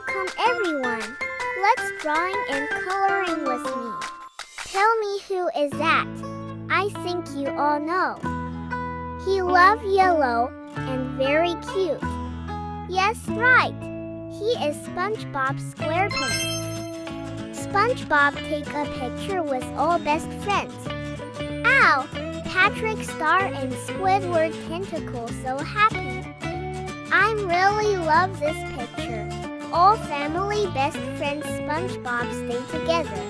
Welcome everyone. Let's drawing and coloring with me. Tell me who is that? I think you all know. He loves yellow and very cute. Yes, right. He is Spongebob SquarePants. Spongebob take a picture with all best friends. Ow! Patrick Star and Squidward tentacle so happy. I really love this picture. All family best friends SpongeBob stay together.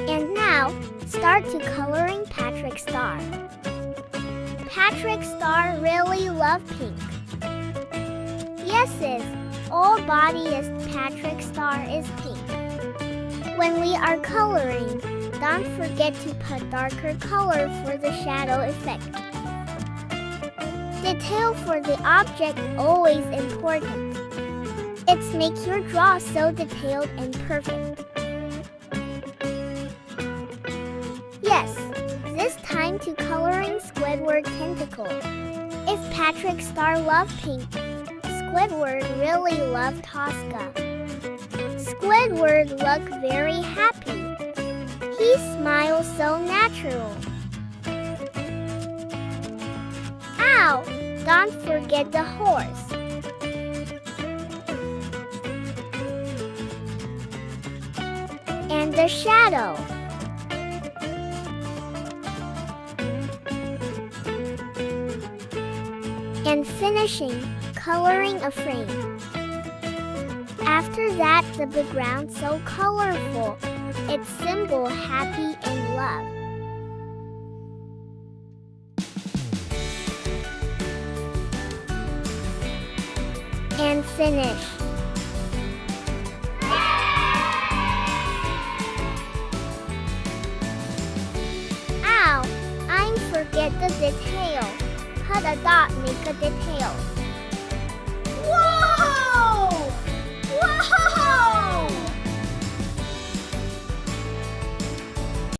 And now, start to coloring Patrick Star. Patrick Star really love pink. Yes, all body is Patrick Star is pink. When we are coloring, don't forget to put darker color for the shadow effect. Detail for the object always important. It makes your draw so detailed and perfect. Yes, this time to coloring Squidward tentacle. If Patrick Star love pink, Squidward really love Tosca. Squidward look very happy. He smiles so natural. Ow! Don't forget the horse. And the shadow. And finishing, coloring a frame. After that, the background so colorful. It's symbol happy and love. And finish. Ow! I forget the detail. Put a dot make a detail.